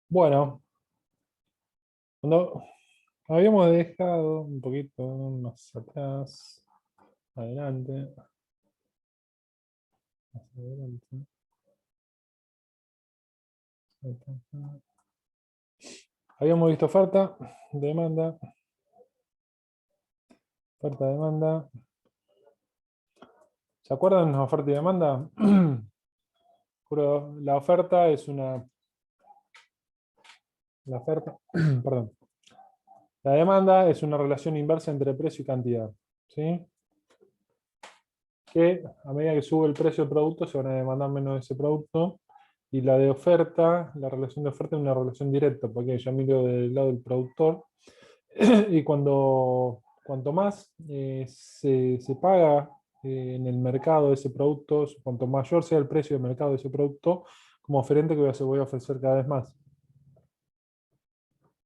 Bueno, cuando habíamos dejado un poquito más atrás, adelante, más adelante. Habíamos visto demanda, demanda. ¿Se acuerdan de oferta y demanda? La oferta es la oferta, perdón. La demanda es una relación inversa entre precio y cantidad. ¿Sí? Que a medida que sube el precio del producto se van a demandar menos de ese producto. Y la de oferta, la relación de oferta es una relación directa, porque yo miro del lado del productor. Y cuanto más se paga en el mercado de ese producto, cuanto mayor sea el precio de mercado de ese producto, como oferente que voy a ofrecer cada vez más.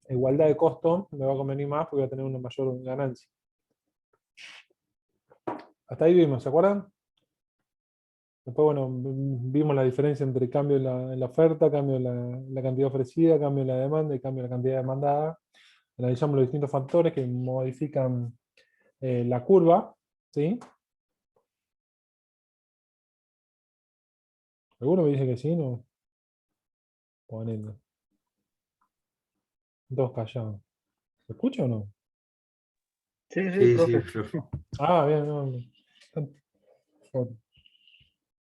A igualdad de costo me va a convenir más porque voy a tener una mayor ganancia. Hasta ahí vimos, ¿se acuerdan? Después, bueno, vimos la diferencia entre cambio en la oferta, cambio en la cantidad ofrecida, cambio en la demanda y cambio en la cantidad demandada. Analizamos los distintos factores que modifican la curva, ¿sí? ¿Alguno me dice que sí? No, ponele. Dos callados. ¿Se escucha o no? Sí, sí, Sí, sí, profe. profe. Ah, bien, no, no.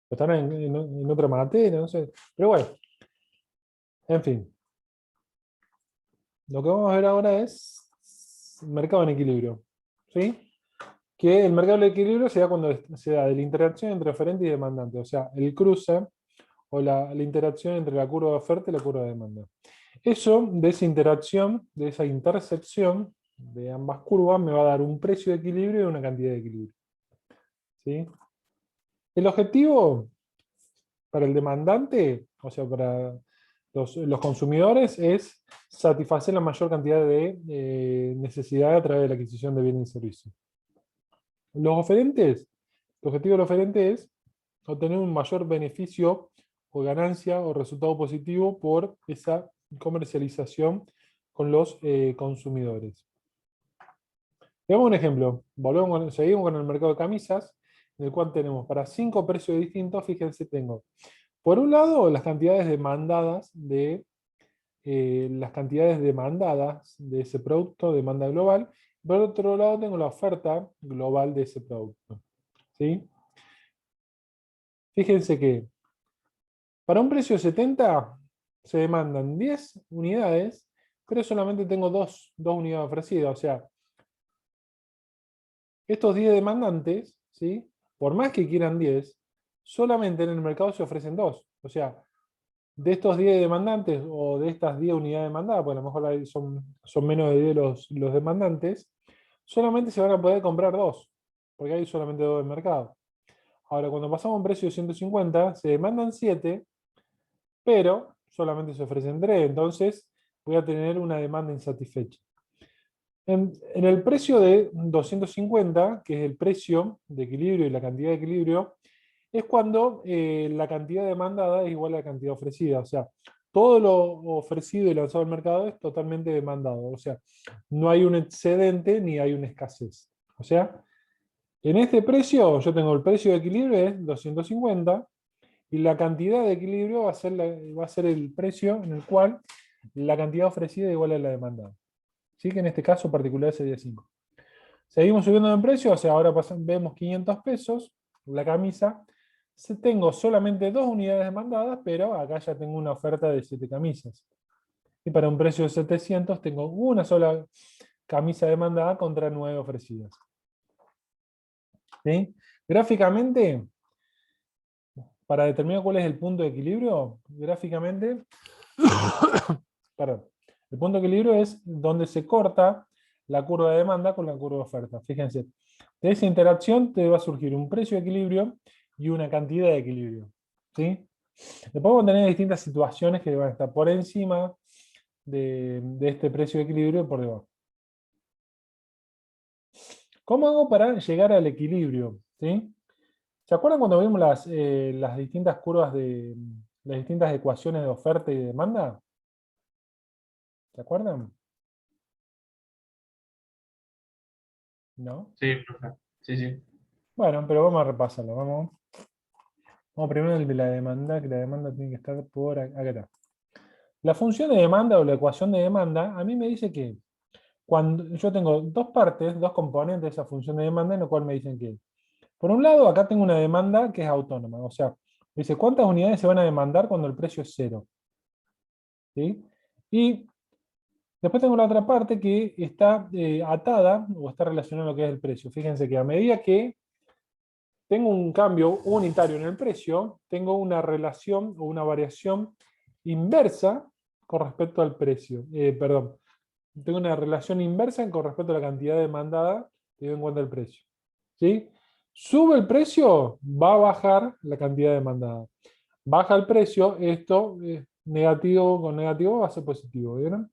Están en otra materia, no sé. Pero bueno, en fin. Lo que vamos a ver ahora es mercado en equilibrio. ¿Sí? Que el mercado en equilibrio se da cuando se da de la interacción entre oferente y demandante. O sea, el cruce o la interacción entre la curva de oferta y la curva de demanda. Eso, de esa interacción, de esa intersección de ambas curvas, me va a dar un precio de equilibrio y una cantidad de equilibrio. ¿Sí? El objetivo para el demandante, o sea, para los consumidores, es satisfacer la mayor cantidad de necesidades a través de la adquisición de bienes y servicios. Los oferentes, el objetivo del oferente es obtener un mayor beneficio o ganancia o resultado positivo por esa comercialización con los consumidores. Veamos un ejemplo. Seguimos con el mercado de camisas, en el cual tenemos para 5 precios distintos. Fíjense, tengo por un lado las cantidades demandadas de ese producto, demanda global. Por otro lado tengo la oferta global de ese producto. ¿Sí? Fíjense que para un precio de 70 se demandan 10 unidades, pero solamente tengo dos unidades ofrecidas. O sea, estos 10 demandantes, ¿sí? Por más que quieran 10, solamente en el mercado se ofrecen 2. O sea, de estos 10 demandantes o de estas 10 unidades demandadas, pues a lo mejor ahí son menos de 10 los demandantes, solamente se van a poder comprar 2, porque hay solamente 2 en el mercado. Ahora, cuando pasamos a un precio de 150, se demandan 7, pero solamente se ofrecen 3, entonces voy a tener una demanda insatisfecha. En el precio de 250, que es el precio de equilibrio y la cantidad de equilibrio, es cuando la cantidad demandada es igual a la cantidad ofrecida. O sea, todo lo ofrecido y lanzado al mercado es totalmente demandado. O sea, no hay un excedente ni hay una escasez. O sea, en este precio yo tengo el precio de equilibrio es 250 y la cantidad de equilibrio va a ser el precio en el cual la cantidad ofrecida es igual a la demandada. ¿Sí? Que en este caso particular sería 5. Seguimos subiendo en precio, o sea, ahora vemos 500 pesos, la camisa. Tengo solamente 2 unidades demandadas, pero acá ya tengo una oferta de 7 camisas. Y para un precio de 700 tengo una sola camisa demandada contra 9 ofrecidas. ¿Sí? Gráficamente, para determinar cuál es el punto de equilibrio, gráficamente, perdón, el punto de equilibrio es donde se corta la curva de demanda con la curva de oferta. Fíjense, de esa interacción te va a surgir un precio de equilibrio y una cantidad de equilibrio. ¿Sí? Después vamos a tener distintas situaciones que van a estar por encima de este precio de equilibrio y por debajo. ¿Cómo hago para llegar al equilibrio? ¿Sí? ¿Se acuerdan cuando vimos las distintas curvas de las distintas ecuaciones de oferta y de demanda? ¿Se acuerdan? ¿No? Sí, profe. Sí, sí. Bueno, pero vamos a repasarlo. Vamos primero el de la demanda, que la demanda tiene que estar por acá. Acá está. La función de demanda o la ecuación de demanda, a mí me dice que cuando yo tengo dos partes, dos componentes de esa función de demanda, en lo cual me dicen que, por un lado, acá tengo una demanda que es autónoma, o sea, dice cuántas unidades se van a demandar cuando el precio es cero. ¿Sí? Y después tengo la otra parte que está atada o está relacionada a lo que es el precio. Fíjense que a medida que tengo un cambio unitario en el precio, tengo una relación o una variación inversa con respecto al precio. Perdón, tengo una relación inversa con respecto a la cantidad demandada teniendo en cuenta el precio. ¿Sí? Sube el precio, va a bajar la cantidad demandada. Baja el precio, esto negativo con negativo va a ser positivo. ¿Vieron?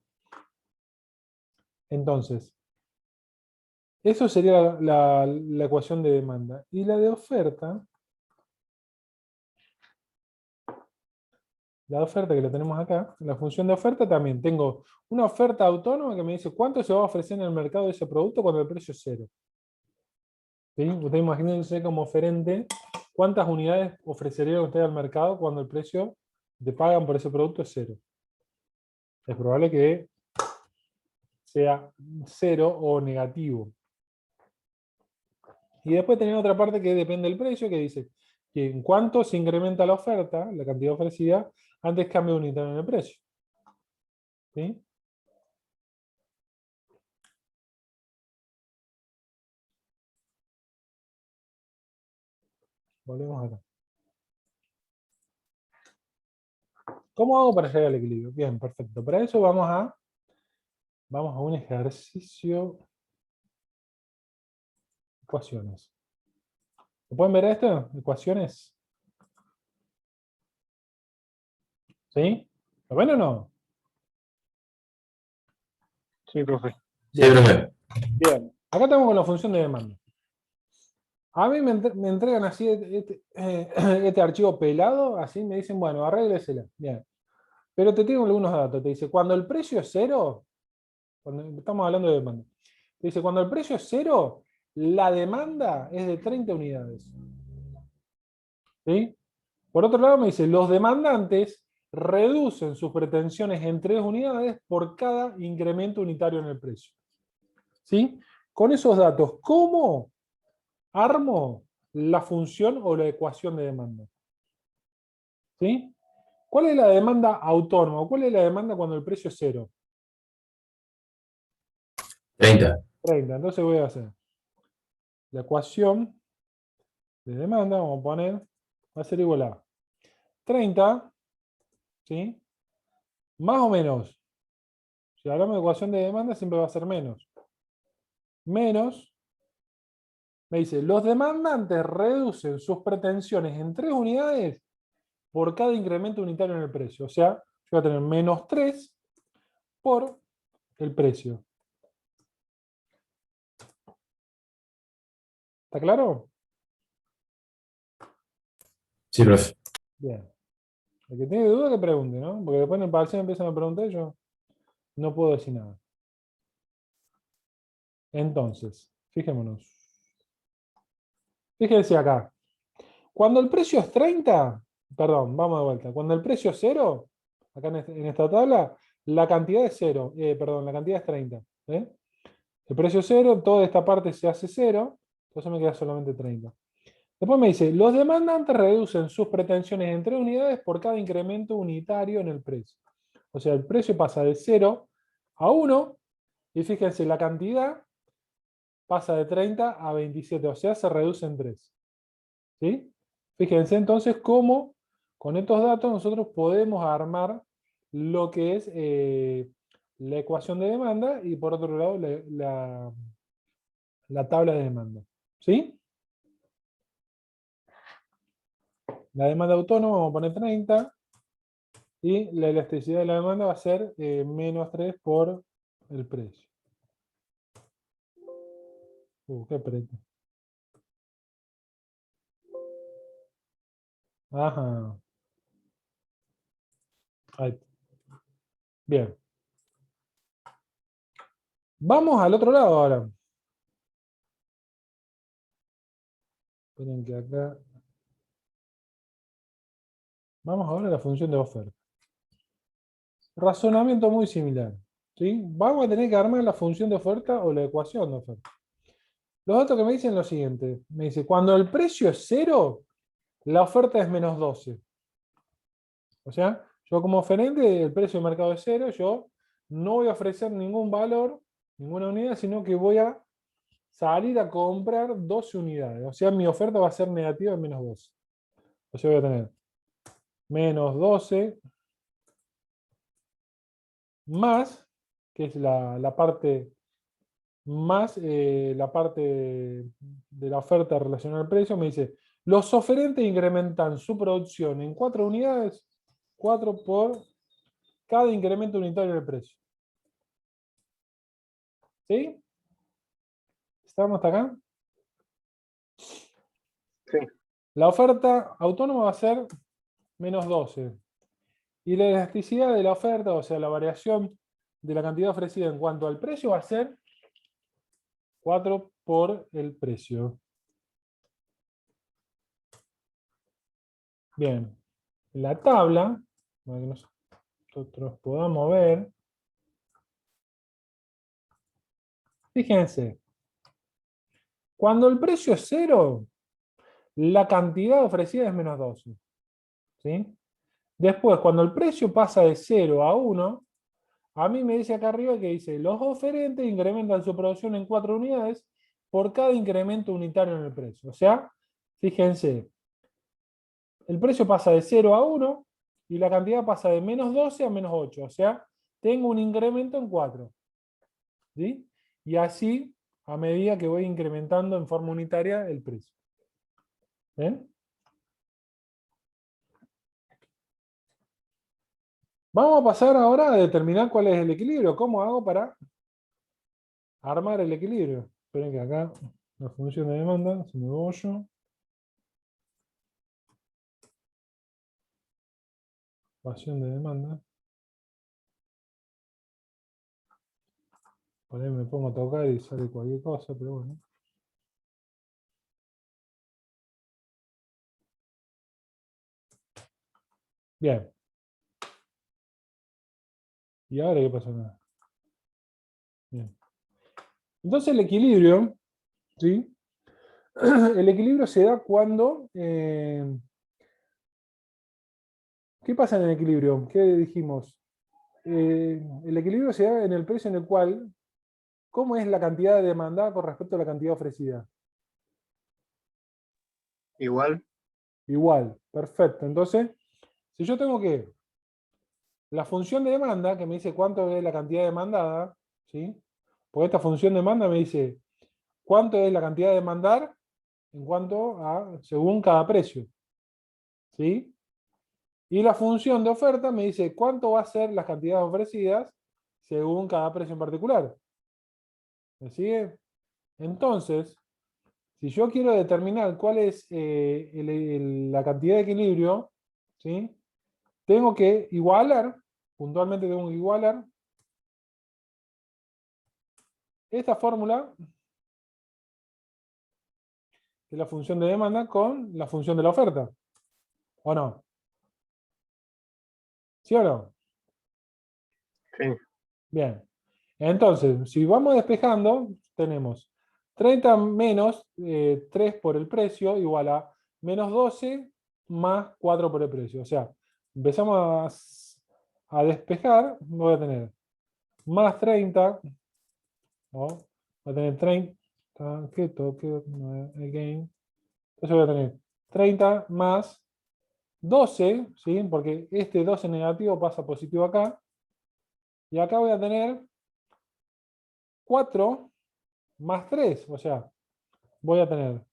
Entonces, eso sería la ecuación de demanda. Y la de oferta, la oferta que la tenemos acá, la función de oferta también. Tengo una oferta autónoma que me dice cuánto se va a ofrecer en el mercado de ese producto cuando el precio es cero. ¿Sí? Usted imagínense como oferente cuántas unidades ofrecería usted al mercado cuando el precio que pagan por ese producto es cero. Es probable que sea cero o negativo. Y después tenemos otra parte que depende del precio, que dice que en cuánto se incrementa la oferta, la cantidad ofrecida, antes cambia unitario en el precio. ¿Sí? Volvemos acá. ¿Cómo hago para llegar al equilibrio? Bien, perfecto. Para eso vamos a un ejercicio. Ecuaciones. ¿Lo pueden ver esto? Ecuaciones. ¿Sí? ¿Lo ven o no? Sí, profe. Sí, profe. Bien. Acá estamos con la función de demanda. A mí me entregan así este archivo pelado, así me dicen, bueno, arréglesela. Bien. Pero te tengo algunos datos. Te dice, cuando el precio es cero, cuando estamos hablando de demanda, te dice, cuando el precio es cero, la demanda es de 30 unidades. ¿Sí? Por otro lado me dice, los demandantes reducen sus pretensiones en 3 unidades por cada incremento unitario en el precio. ¿Sí? Con esos datos, ¿cómo armo la función o la ecuación de demanda? ¿Sí? ¿Cuál es la demanda autónoma? ¿Cuál es la demanda cuando el precio es cero? 30. 30. Entonces voy a hacer la ecuación de demanda, vamos a poner, va a ser igual a 30, ¿sí? Más o menos, si hablamos de ecuación de demanda, siempre va a ser menos. Menos, me dice, los demandantes reducen sus pretensiones en 3 unidades por cada incremento unitario en el precio. O sea, yo voy a tener menos 3 por el precio. ¿Está claro? Sí, profe. Bien. El que tiene duda que pregunte, ¿no? Porque después en el parcial empiezan a preguntar y yo no puedo decir nada. Entonces, fijémonos. Fíjense acá. Cuando el precio es 30, perdón, vamos de vuelta. Cuando el precio es 0, acá en esta tabla, la cantidad es 0. Perdón, la cantidad es 30. ¿Eh? El precio es 0, toda esta parte se hace 0, entonces me queda solamente 30. Después me dice, los demandantes reducen sus pretensiones en 3 unidades por cada incremento unitario en el precio. O sea, el precio pasa de 0 a 1, y fíjense, la cantidad pasa de 30 a 27, o sea, se reduce en 3. ¿Sí? Fíjense entonces cómo con estos datos nosotros podemos armar lo que es la ecuación de demanda y por otro lado la tabla de demanda. ¿Sí? La demanda autónoma vamos a poner 30 y la elasticidad de la demanda va a ser menos 3 por el precio. Qué preto. Ajá. Ahí. Bien. Vamos al otro lado ahora. Esperen que acá. Vamos ahora a la función de oferta. Razonamiento muy similar. ¿Sí? Vamos a tener que armar la función de oferta o la ecuación de oferta. Los datos que me dicen lo siguiente. Me dice, cuando el precio es 0, la oferta es menos 12. O sea, yo como oferente, el precio de mercado es 0, yo no voy a ofrecer ningún valor, ninguna unidad, sino que voy a salir a comprar 12 unidades. O sea, mi oferta va a ser negativa en menos 12. O sea, voy a tener menos 12 más, que es la parte más la parte de la oferta relacionada al precio, me dice, los oferentes incrementan su producción en 4 unidades, 4 por cada incremento unitario del precio. ¿Sí? ¿Estamos hasta acá? Sí. La oferta autónoma va a ser menos 12. Y la elasticidad de la oferta, o sea, la variación de la cantidad ofrecida en cuanto al precio, va a ser 4 por el precio. Bien. La tabla, para que nosotros podamos ver, fíjense, cuando el precio es 0, la cantidad ofrecida es menos 12. ¿Sí? Después, cuando el precio pasa de 0 a 1, a mí me dice acá arriba que dice, los oferentes incrementan su producción en 4 unidades por cada incremento unitario en el precio. O sea, fíjense, el precio pasa de 0 a 1 y la cantidad pasa de menos 12 a menos 8. O sea, tengo un incremento en 4. ¿Sí? Y así, a medida que voy incrementando en forma unitaria el precio. ¿Ven? Vamos a pasar ahora a determinar cuál es el equilibrio. ¿Cómo hago para armar el equilibrio? Esperen que acá la función de demanda se me bollo. Ecuación de demanda. Por ahí me pongo a tocar y sale cualquier cosa, pero bueno. Bien. ¿Y ahora qué pasa acá? Bien. Entonces el equilibrio, ¿sí? El equilibrio se da cuando... ¿qué pasa en el equilibrio? ¿Qué dijimos? El equilibrio se da en el precio en el cual, ¿cómo es la cantidad demandada con respecto a la cantidad ofrecida? Igual. Igual, perfecto. Entonces, si yo tengo que la función de demanda, que me dice cuánto es la cantidad demandada, ¿sí? Porque esta función de demanda me dice cuánto es la cantidad de demandar en cuanto a, según cada precio, ¿sí? Y la función de oferta me dice cuánto va a ser las cantidades ofrecidas según cada precio en particular. ¿Me sigue? Entonces, si yo quiero determinar cuál es la cantidad de equilibrio, ¿sí? Tengo que igualar, puntualmente tengo que igualar esta fórmula, que es la función de demanda, con la función de la oferta. ¿O no? ¿Sí o no? Sí. Bien. Entonces, si vamos despejando, tenemos 30 menos 3 por el precio igual a menos 12 más 4 por el precio. O sea, empezamos a despejar, voy a tener más 30, ¿no? Voy a tener 30, again. Entonces voy a tener 30 más 12, ¿sí? Porque este 12 negativo pasa positivo acá. Y acá voy a tener 4 más 3, o sea, voy a tener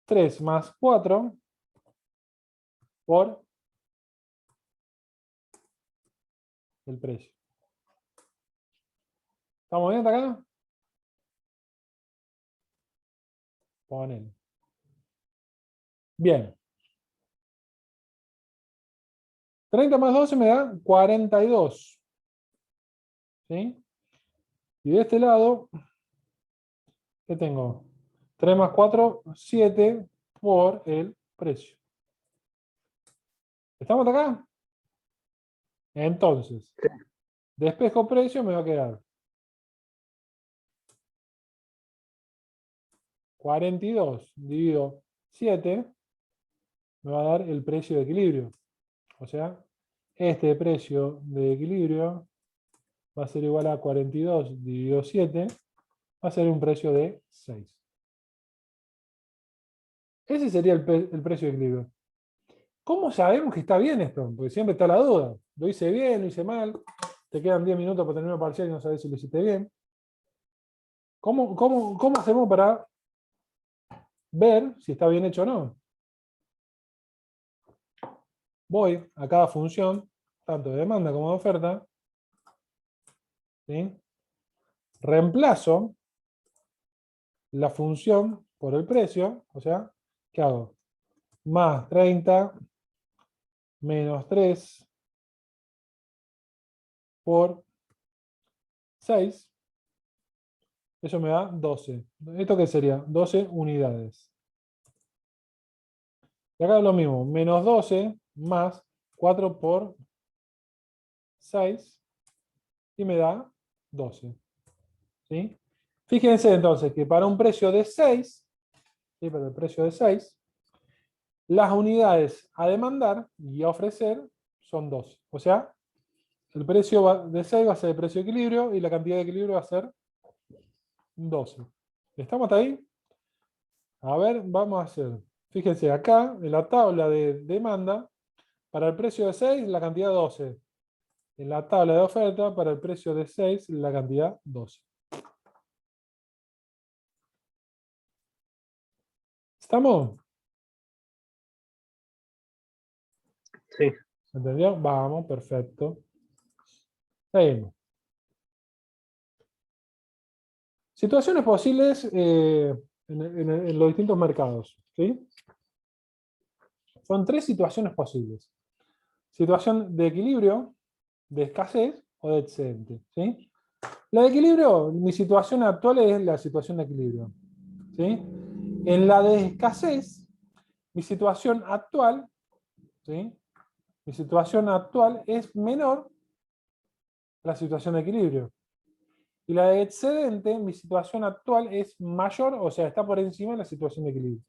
3 más 4 por el precio. ¿Estamos bien hasta acá? Ponele. Bien. 30 más 12 me da 42. ¿Sí? Y de este lado, ¿qué tengo? 3 más 4, 7 por el precio. ¿Estamos acá? Entonces, despejo precio me va a quedar 42 dividido 7 me va a dar el precio de equilibrio. O sea, este precio de equilibrio va a ser igual a 42 dividido 7, va a ser un precio de 6. Ese sería el precio de equilibrio. ¿Cómo sabemos que está bien esto? Porque siempre está la duda. ¿Lo hice bien? ¿Lo hice mal? Te quedan 10 minutos para terminar el parcial y no sabes si lo hiciste bien. ¿Cómo hacemos para ver si está bien hecho o no? Voy a cada función, tanto de demanda como de oferta, ¿sí? Reemplazo la función por el precio, o sea, ¿qué hago? Más 30 menos 3 por 6, eso me da 12. ¿Esto qué sería? 12 unidades. Y acá es lo mismo, menos 12 más 4 por 6 y me da 12. ¿Sí? Fíjense entonces que para un precio de 6, ¿sí? Para el precio de 6, las unidades a demandar y a ofrecer son 12. O sea, el precio de 6 va a ser el precio de equilibrio y la cantidad de equilibrio va a ser 12. ¿Estamos hasta ahí? A ver, vamos a hacer. Fíjense, acá en la tabla de demanda, para el precio de 6, la cantidad 12. En la tabla de oferta, para el precio de 6, la cantidad 12. ¿Estamos? Sí. ¿Se entendió? Vamos, perfecto. Seguimos. Situaciones posibles en los distintos mercados. ¿Sí? Son 3 situaciones posibles. Situación de equilibrio, de escasez o de excedente. ¿Sí? La de equilibrio, mi situación actual es la situación de equilibrio. ¿Sí? En la de escasez, mi situación actual, ¿sí? Mi situación actual es menor a la situación de equilibrio. Y la de excedente, mi situación actual es mayor, o sea, está por encima de la situación de equilibrio.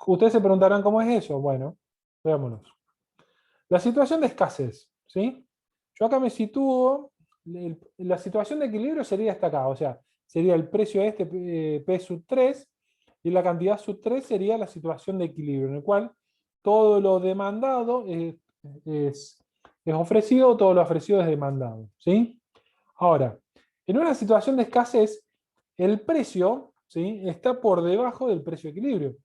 Ustedes se preguntarán cómo es eso. Bueno, veámonos. La situación de escasez, ¿sí? Yo acá me sitúo, la situación de equilibrio sería esta acá, o sea, sería el precio de este P sub 3 y la cantidad sub 3 sería la situación de equilibrio, en el cual todo lo demandado es ofrecido, todo lo ofrecido es demandado, ¿sí? Ahora, en una situación de escasez, el precio, ¿sí? Está por debajo del precio de equilibrio,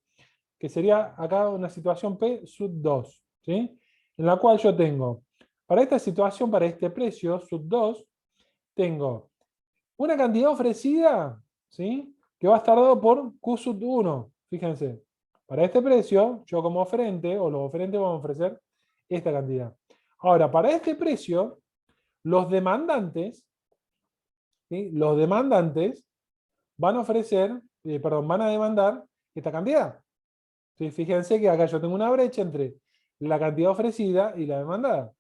que sería acá una situación P sub 2, ¿sí? En la cual yo tengo, para esta situación, para este precio sub 2, tengo una cantidad ofrecida, ¿sí? Que va a estar dado por Q sub 1, fíjense. Para este precio, yo como oferente, o los oferentes van a ofrecer esta cantidad. Ahora, para este precio, los demandantes, ¿sí? Los demandantes van a ofrecer, van a demandar esta cantidad. ¿Sí? Fíjense que acá yo tengo una brecha entre la cantidad ofrecida y la demandada.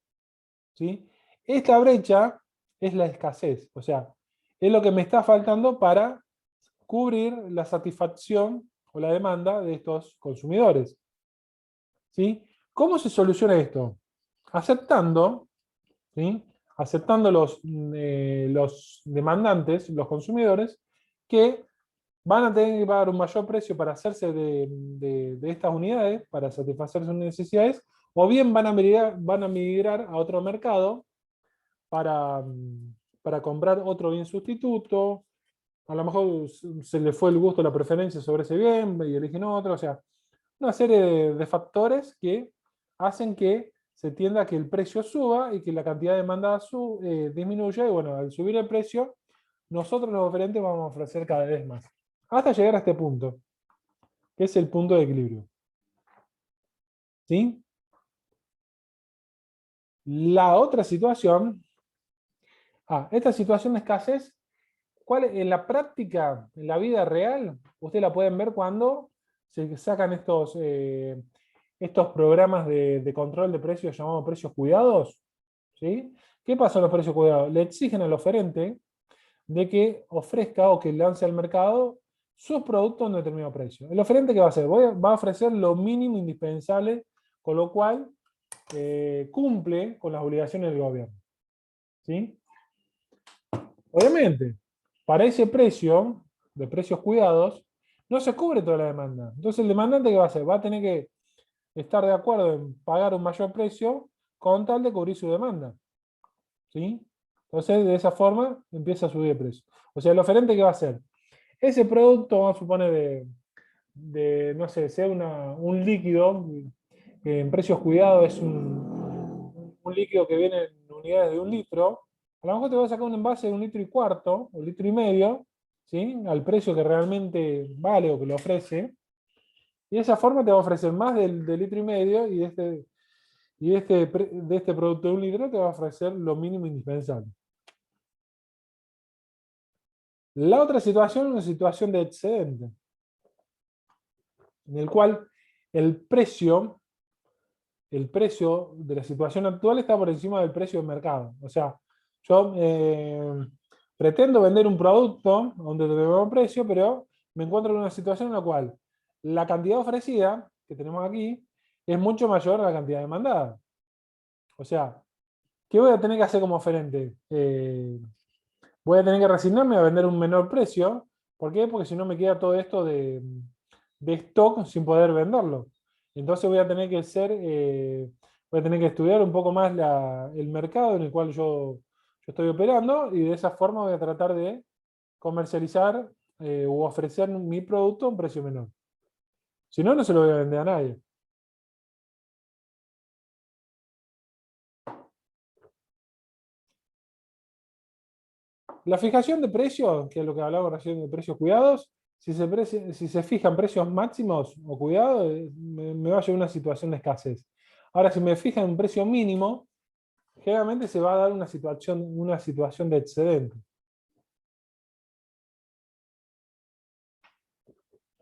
¿Sí? Esta brecha es la escasez, o sea, es lo que me está faltando para cubrir la satisfacción o la demanda de estos consumidores. ¿Sí? ¿Cómo se soluciona esto? Aceptando, ¿sí? Aceptando los demandantes, los consumidores, que van a tener que pagar un mayor precio para hacerse de estas unidades, para satisfacer sus necesidades, o bien van a migrar a otro mercado para comprar otro bien sustituto. A lo mejor se le fue el gusto, la preferencia sobre ese bien y eligen otro. O sea, una serie de factores que hacen que se tienda a que el precio suba y que la cantidad de demanda disminuya. Y bueno, al subir el precio, nosotros los oferentes vamos a ofrecer cada vez más. Hasta llegar a este punto, que es el punto de equilibrio. ¿Sí? La otra situación, esta situación de escasez, en la práctica, en la vida real, ustedes la pueden ver cuando se sacan estos programas de control de precios llamados precios cuidados. ¿Sí? ¿Qué pasa con los precios cuidados? Le exigen al oferente de que ofrezca o que lance al mercado sus productos a un determinado precio. ¿El oferente qué va a hacer? Va a ofrecer lo mínimo indispensable, con lo cual cumple con las obligaciones del gobierno. ¿Sí? Obviamente, para ese precio, de precios cuidados, no se cubre toda la demanda. Entonces el demandante ¿qué va a hacer? Va a tener que estar de acuerdo en pagar un mayor precio con tal de cubrir su demanda. ¿Sí? Entonces de esa forma empieza a subir el precio. O sea, el oferente ¿qué va a hacer? Ese producto, vamos a suponer, no sé, sea un líquido, que en precios cuidados es un líquido que viene en unidades de 1 litro, a lo mejor te va a sacar un envase de 1,25 litros, o 1,5 litros, ¿sí? Al precio que realmente vale o que lo ofrece, y de esa forma te va a ofrecer más del 1,5 litros, de este producto de 1 litro te va a ofrecer lo mínimo indispensable. La otra situación es una situación de excedente, en el cual el precio de la situación actual está por encima del precio del mercado. O sea, yo pretendo vender un producto a un determinado precio, pero me encuentro en una situación en la cual la cantidad ofrecida, que tenemos aquí, es mucho mayor a la cantidad demandada. O sea, ¿qué voy a tener que hacer como oferente? Voy a tener que resignarme a vender un menor precio. ¿Por qué? Porque si no me queda todo esto de stock sin poder venderlo. Entonces voy a tener que estudiar un poco más el mercado en el cual yo estoy operando, y de esa forma voy a tratar de comercializar u ofrecer mi producto a un precio menor. Si no, no se lo voy a vender a nadie. La fijación de precios, que es lo que hablamos recién de precios cuidados, si se fijan precios máximos o cuidados, me va a llevar a una situación de escasez. Ahora, si me fijan un precio mínimo, generalmente se va a dar una situación de excedente.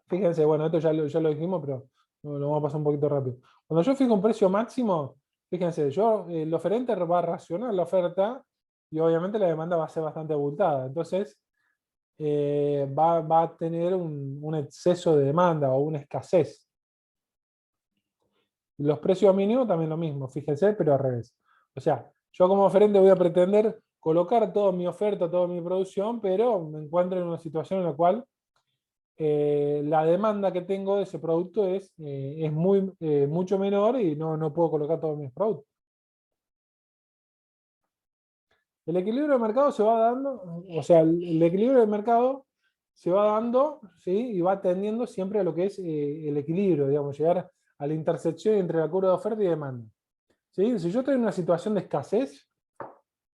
Fíjense, bueno, esto ya lo dijimos, pero lo vamos a pasar un poquito rápido. Cuando yo fijo un precio máximo, fíjense, el oferente va a racionar la oferta y obviamente la demanda va a ser bastante abultada. Entonces, va a tener un exceso de demanda o una escasez. Los precios mínimos también lo mismo, fíjense, pero al revés. O sea, yo como oferente voy a pretender colocar toda mi oferta, toda mi producción, pero me encuentro en una situación en la cual la demanda que tengo de ese producto es mucho menor y no puedo colocar todos mis productos. El equilibrio de mercado se va dando, o sea, el equilibrio de mercado se va dando, ¿sí? Y va tendiendo siempre a lo que es el equilibrio, digamos, llegar a la intersección entre la curva de oferta y demanda. ¿Sí? Si yo estoy en una situación de escasez,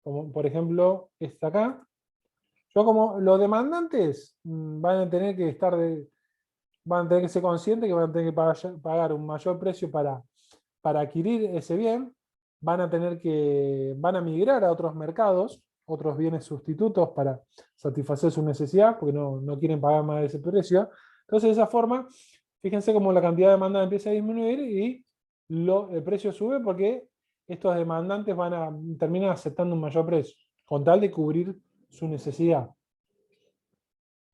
como por ejemplo esta acá, yo como los demandantes van a tener que ser conscientes que van a tener que pagar un mayor precio para adquirir ese bien, van a migrar a otros mercados, otros bienes sustitutos para satisfacer su necesidad, porque no quieren pagar más de ese precio. Entonces, de esa forma, fíjense cómo la cantidad de demanda empieza a disminuir y el precio sube porque estos demandantes terminan aceptando un mayor precio, con tal de cubrir su necesidad.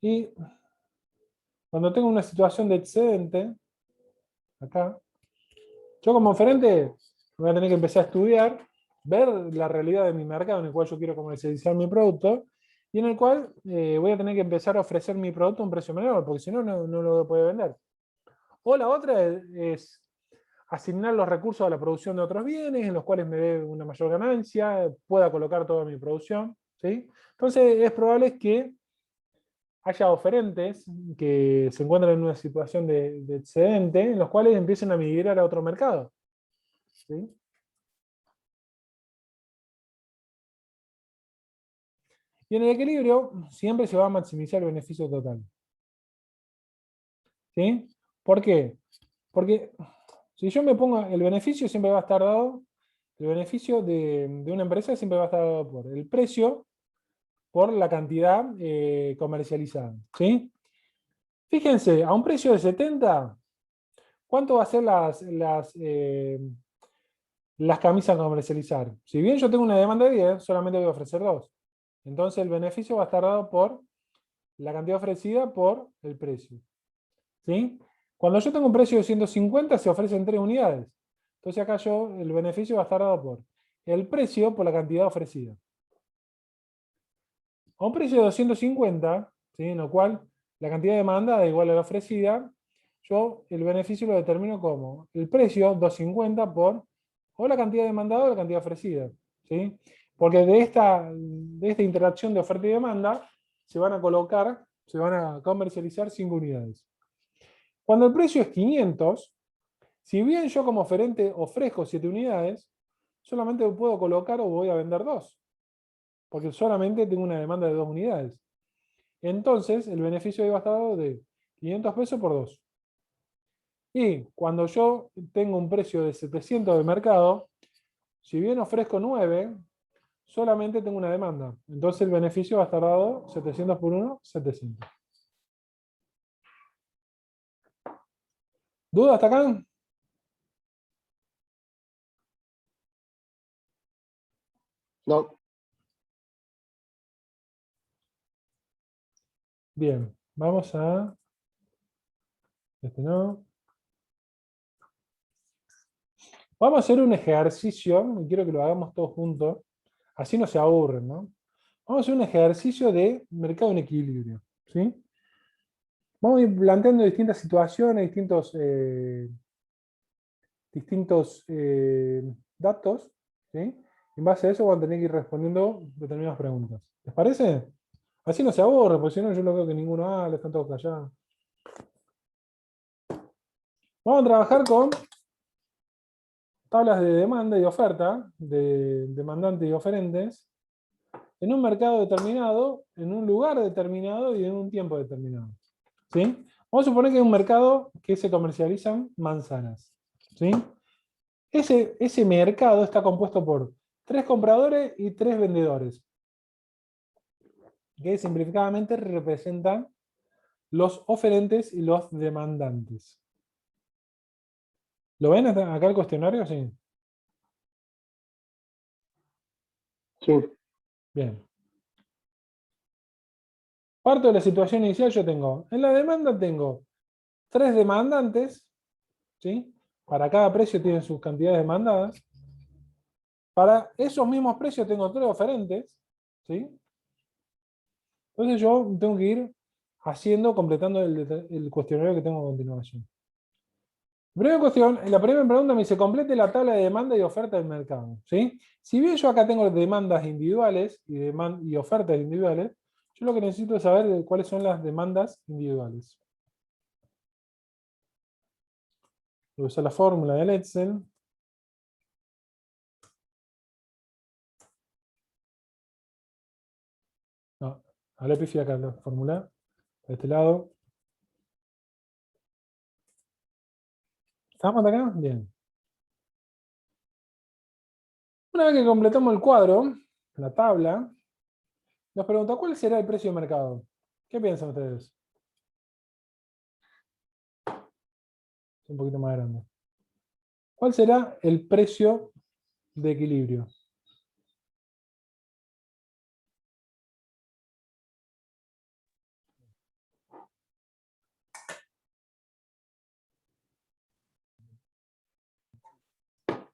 Y cuando tengo una situación de excedente, acá, yo como oferente voy a tener que empezar a estudiar, ver la realidad de mi mercado en el cual yo quiero comercializar mi producto, y en el cual voy a tener que empezar a ofrecer mi producto a un precio menor, porque si no, no lo puedo vender. O la otra es asignar los recursos a la producción de otros bienes, en los cuales me dé una mayor ganancia, pueda colocar toda mi producción, ¿sí? Entonces es probable que haya oferentes que se encuentran en una situación de excedente, en los cuales empiecen a migrar a otro mercado. ¿Sí? Y en el equilibrio siempre se va a maximizar el beneficio total. ¿Sí? ¿Por qué? Porque Si yo me pongo, el beneficio siempre va a estar dado, el beneficio de una empresa siempre va a estar dado por el precio, por la cantidad comercializada. ¿Sí? Fíjense, a un precio de 70, ¿cuánto va a ser las camisas a comercializar? Si bien yo tengo una demanda de 10, solamente voy a ofrecer 2. Entonces el beneficio va a estar dado por la cantidad ofrecida por el precio. ¿Sí? Cuando yo tengo un precio de 150, se ofrecen 3 unidades. Entonces acá el beneficio va a estar dado por el precio por la cantidad ofrecida. A un precio de 250, ¿sí? En lo cual la cantidad demandada es igual a la ofrecida, yo el beneficio lo determino como el precio 250 por o la cantidad demandada o la cantidad ofrecida. ¿Sí? Porque de esta interacción de oferta y demanda se van a comercializar 5 unidades. Cuando el precio es 500, si bien yo como oferente ofrezco 7 unidades, solamente puedo colocar o voy a vender 2, porque solamente tengo una demanda de 2 unidades. Entonces, el beneficio ahí va a estar dado de 500 pesos por 2. Y cuando yo tengo un precio de 700 de mercado, si bien ofrezco 9, solamente tengo una demanda. Entonces el beneficio va a estar dado 700 por 1, 700. ¿Duda hasta acá? No. Bien, vamos a... Este no. Vamos a hacer un ejercicio, y quiero que lo hagamos todos juntos, así no se aburren, ¿no? Vamos a hacer un ejercicio de mercado en equilibrio, ¿sí? Vamos a ir planteando distintas situaciones, distintos datos, ¿sí? En base a eso van a tener que ir respondiendo determinadas preguntas. ¿Les parece? Así no se aburre, porque si no yo lo veo que ninguno habla, están todos callados. Vamos a trabajar con tablas de demanda y oferta, de demandantes y oferentes, en un mercado determinado, en un lugar determinado y en un tiempo determinado. ¿Sí? Vamos a suponer que hay un mercado que se comercializan manzanas. ¿Sí? Ese mercado está compuesto por 3 compradores y 3 vendedores, que simplificadamente representan los oferentes y los demandantes. ¿Lo ven acá el cuestionario? Sí. Sí. Bien. Parto de la situación inicial, en la demanda tengo 3 demandantes, ¿sí? Para cada precio tienen sus cantidades demandadas. Para esos mismos precios tengo 3 oferentes, ¿sí? Entonces yo tengo que ir completando el cuestionario que tengo a continuación. La primera pregunta me dice, complete la tabla de demanda y oferta del mercado. ¿Sí? Si bien yo acá tengo demandas individuales y ofertas individuales, yo lo que necesito es saber cuáles son las demandas individuales. Voy a usar la fórmula del Excel. No, ahora pifia acá la fórmula. De este lado. ¿Estamos acá? Bien. Una vez que completamos el cuadro, la tabla, nos pregunta cuál será el precio de mercado. ¿Qué piensan ustedes? Es un poquito más grande. ¿Cuál será el precio de equilibrio?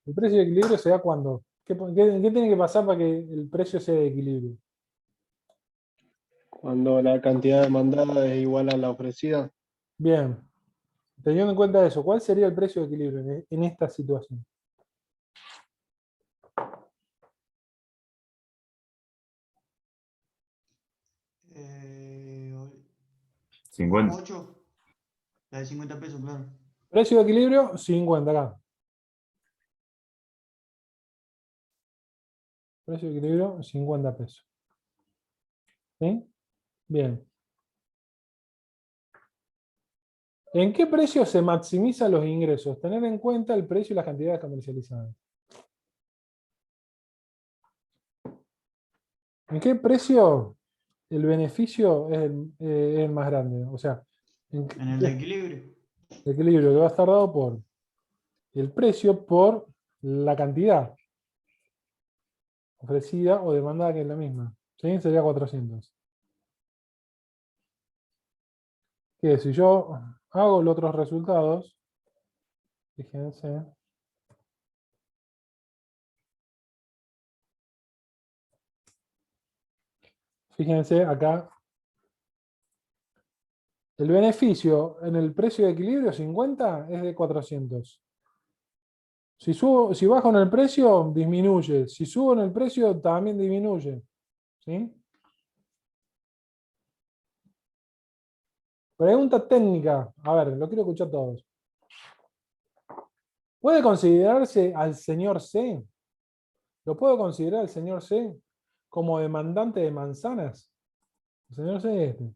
El precio de equilibrio se da cuando. ¿Qué tiene que pasar para que el precio sea de equilibrio? Cuando la cantidad demandada es igual a la ofrecida. Bien. Teniendo en cuenta eso, ¿cuál sería el precio de equilibrio en esta situación? Eh, 50. 8, la de 50 pesos, claro. Precio de equilibrio, 50 acá. Precio de equilibrio, 50 pesos. ¿Sí? Bien. ¿En qué precio se maximizan los ingresos? Tener en cuenta el precio y las cantidades comercializadas. ¿En qué precio el beneficio es el más grande? O sea, En el de equilibrio. el equilibrio que va a estar dado por el precio por la cantidad ofrecida o demandada, que es la misma. ¿Sí? Sería 400. Que si yo hago los otros resultados, fíjense, acá, el beneficio en el precio de equilibrio 50 es de 400. Si bajo en el precio, disminuye. Si subo en el precio, también disminuye. ¿Sí? Pregunta técnica. A ver, lo quiero escuchar todos. ¿Puede considerarse al señor C? ¿Lo puedo considerar al señor C como demandante de manzanas? El señor C es este.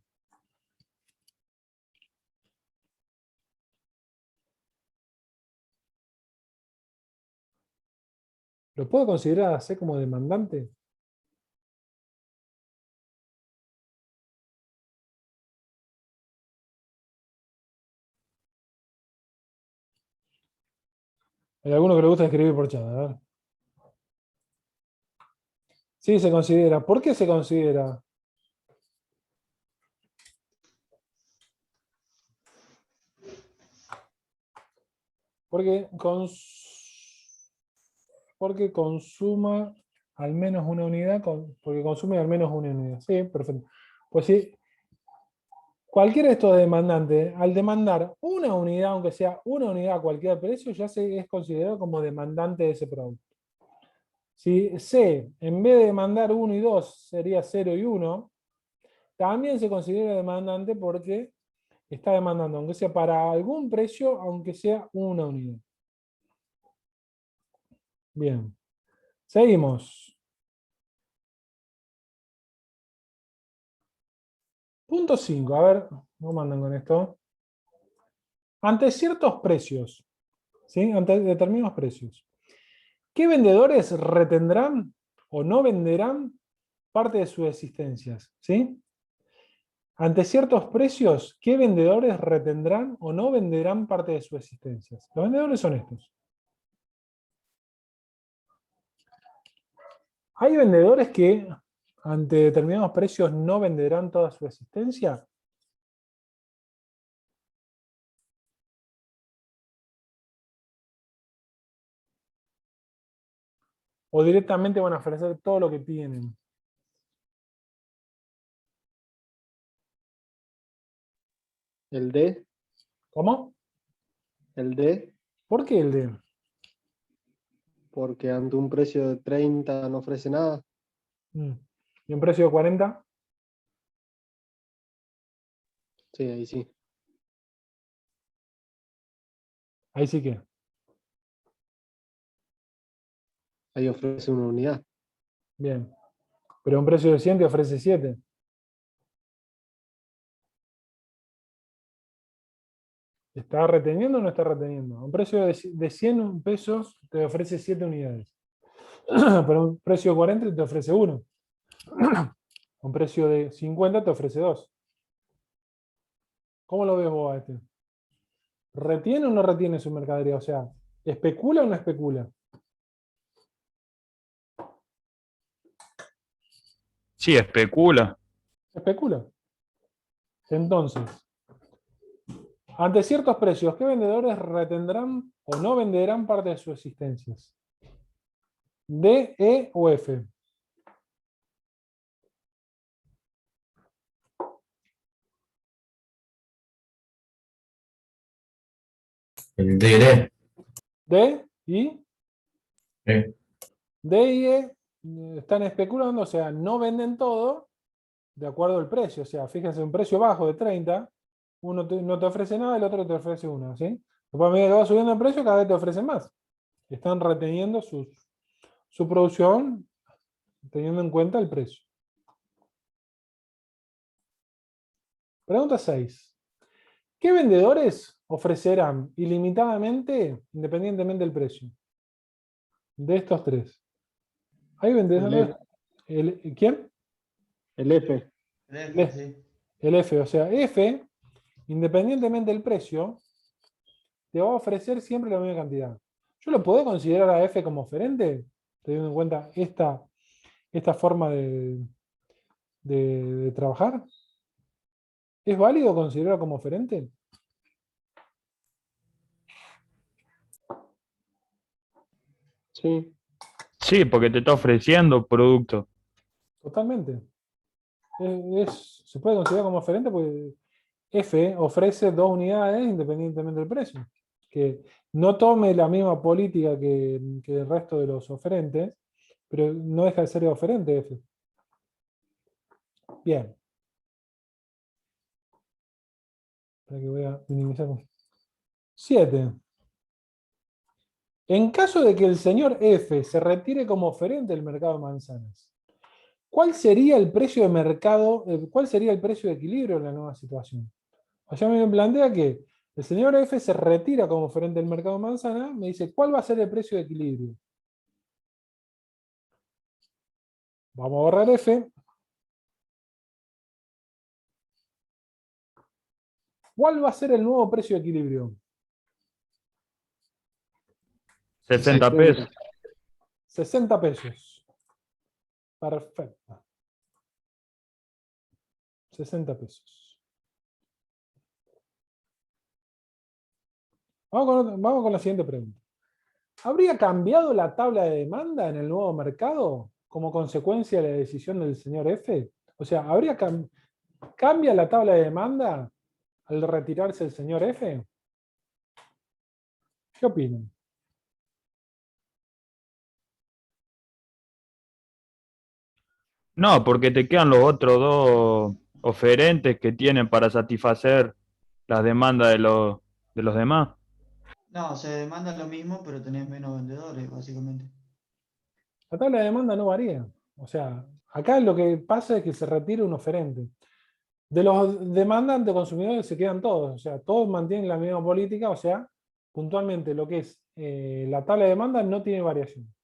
¿Lo puedo considerar a C como demandante? Hay alguno que le gusta escribir por chat, a ver. Sí, se considera. ¿Por qué se considera? Porque, porque consuma al menos una unidad, porque consume al menos una unidad. Sí, perfecto. Pues sí, cualquiera de estos demandantes, al demandar una unidad, aunque sea una unidad a cualquier precio, ya se es considerado como demandante de ese producto. Si C, en vez de demandar 1 y 2, sería 0 y 1, también se considera demandante porque está demandando, aunque sea para algún precio, aunque sea una unidad. Bien. Seguimos. Punto 5. A ver, no mandan con esto. Ante ciertos precios, ¿sí? Ante determinados precios, ¿qué vendedores retendrán o no venderán parte de sus existencias? ¿Sí? Ante ciertos precios, ¿qué vendedores retendrán o no venderán parte de sus existencias? Los vendedores son estos. ¿Hay vendedores que ante determinados precios no venderán toda su existencia? ¿O directamente van a ofrecer todo lo que tienen? El D, ¿Cómo? el D, ¿Por qué el de? porque ante un precio de 30 no ofrece nada. ¿Y un precio de 40? Sí, ahí sí. Ahí sí que. Ahí ofrece una unidad. Bien. Pero un precio de 100 te ofrece 7. ¿Está reteniendo o no está reteniendo? Un precio de 100 pesos te ofrece 7 unidades. Pero un precio de 40 te ofrece 1. Un precio de 50 te ofrece 2. ¿Cómo lo ves vos a este? ¿Retiene o no retiene su mercadería? O sea, ¿especula o no especula? Sí, especula. Especula. Entonces, ante ciertos precios, ¿qué vendedores retendrán o no venderán parte de sus existencias? ¿D, E o F? El DD. D y Sí. D y E están especulando, o sea, no venden todo de acuerdo al precio. O sea, fíjense, un precio bajo de 30, uno no te ofrece nada, el otro te ofrece uno, ¿sí? Después, a medida que va subiendo el precio, cada vez te ofrecen más. Están reteniendo su producción teniendo en cuenta el precio. Pregunta 6. ¿Qué vendedores ofrecerán ilimitadamente, independientemente del precio? De estos tres. ¿Hay vendedores? ¿Quién? El F. El F, sí. El F. O sea, F, independientemente del precio, te va a ofrecer siempre la misma cantidad. ¿Yo lo puedo considerar a F como oferente? Teniendo en cuenta esta forma de trabajar. ¿Es válido considerarlo como oferente? Sí. Sí, porque te está ofreciendo producto. Totalmente. Se puede considerar como oferente porque F ofrece 2 unidades independientemente del precio. Que no tome la misma política que el resto de los oferentes, pero no deja de ser oferente F. Bien. Espera que voy a minimizar. 7. En caso de que el señor F se retire como oferente del mercado de manzanas, ¿cuál sería el precio de mercado, cuál sería el precio de equilibrio en la nueva situación? O sea, me plantea que el señor F se retira como oferente del mercado de manzana, me dice, ¿cuál va a ser el precio de equilibrio? Vamos a borrar F. ¿Cuál va a ser el nuevo precio de equilibrio? 60 pesos. 60 pesos. Perfecto. 60 pesos. Vamos con la siguiente pregunta. ¿Habría cambiado la tabla de demanda en el nuevo mercado como consecuencia de la decisión del señor F? O sea, ¿cambia la tabla de demanda al retirarse el señor F? ¿Qué opinan? No, porque te quedan los otros dos oferentes que tienen para satisfacer las demandas de los demás. No, se demanda lo mismo, pero tenés menos vendedores, básicamente. La tabla de demanda no varía. O sea, acá lo que pasa es que se retira un oferente. De los demandantes consumidores se quedan todos. O sea, todos mantienen la misma política. O sea, puntualmente lo que es la tabla de demanda no tiene variación.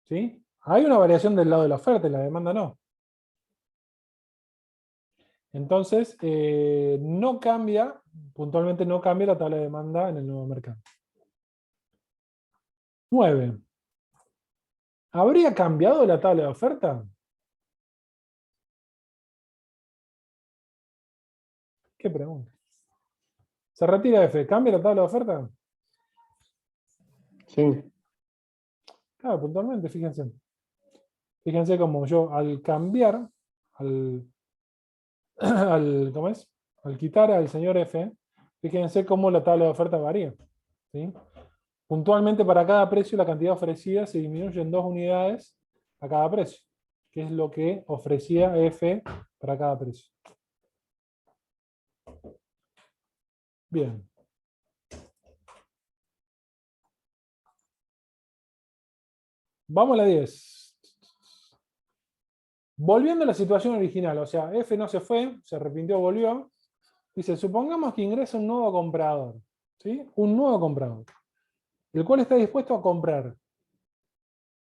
¿Sí? Hay una variación del lado de la oferta y la demanda no. Entonces, no cambia, puntualmente no cambia la tabla de demanda en el nuevo mercado. 9. ¿Habría cambiado la tabla de oferta? ¿Qué pregunta? ¿Se retira F? ¿Cambia la tabla de oferta? Sí. Claro, puntualmente, fíjense. Fíjense como yo al cambiar, al, ¿cómo es? Al quitar al señor F, fíjense cómo la tabla de oferta varía. ¿Sí? Puntualmente para cada precio la cantidad ofrecida se disminuye en 2 unidades a cada precio, que es lo que ofrecía F para cada precio. Bien. Vamos a la 10. Volviendo a la situación original, o sea, F no se fue, se arrepintió, volvió. Dice, supongamos que ingresa un nuevo comprador. ¿Sí? Un nuevo comprador, el cual está dispuesto a comprar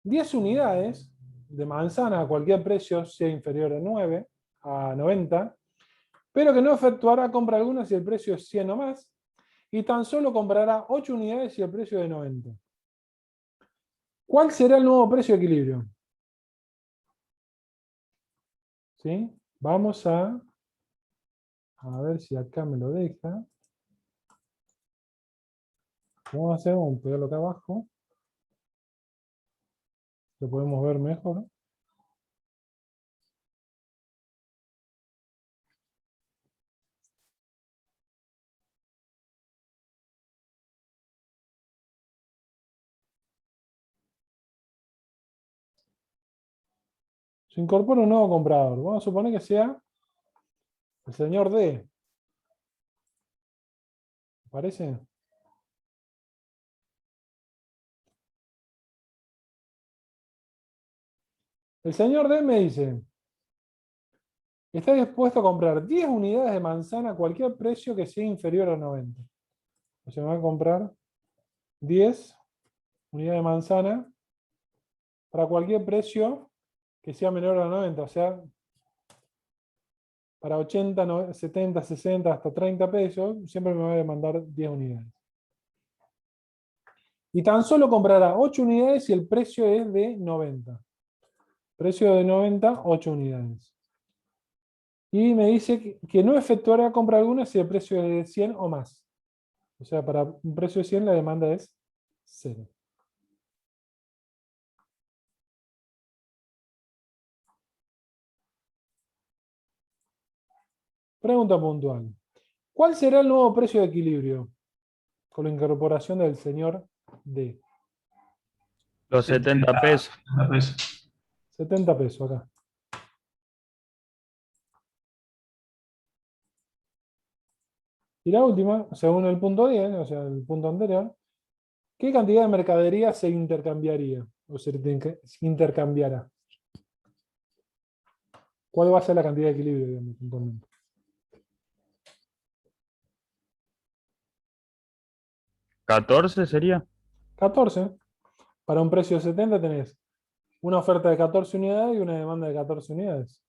10 unidades de manzana a cualquier precio, sea inferior a 9, a 90, pero que no efectuará compra alguna si el precio es 100 o más, y tan solo comprará 8 unidades si el precio es de 90. ¿Cuál será el nuevo precio de equilibrio? ¿Sí? Vamos a ver si acá me lo deja. Vamos a hacer, vamos a pegarlo acá abajo. Lo podemos ver mejor. Se incorpora un nuevo comprador. Vamos a suponer que sea el señor D. ¿Parece? El señor D me dice, está dispuesto a comprar 10 unidades de manzana a cualquier precio que sea inferior a 90. O sea, me va a comprar 10 unidades de manzana para cualquier precio que sea menor a 90. O sea, para 80, 70, 60, hasta 30 pesos, siempre me va a demandar 10 unidades. Y tan solo comprará 8 unidades si el precio es de 90. Precio de 90, 8 unidades. Y me dice que no efectuará compra alguna si el precio es de 100 o más. O sea, para un precio de 100 la demanda es 0. Pregunta puntual. ¿Cuál será el nuevo precio de equilibrio con la incorporación del señor D? Los 70 pesos. 70 pesos acá. Y la última, según el punto 10, o sea, el punto anterior, ¿qué cantidad de mercadería se intercambiaría? O se intercambiará. ¿Cuál va a ser la cantidad de equilibrio, digamos, puntualmente? 14 sería. 14. Para un precio de 70 tenés una oferta de 14 unidades y una demanda de 14 unidades.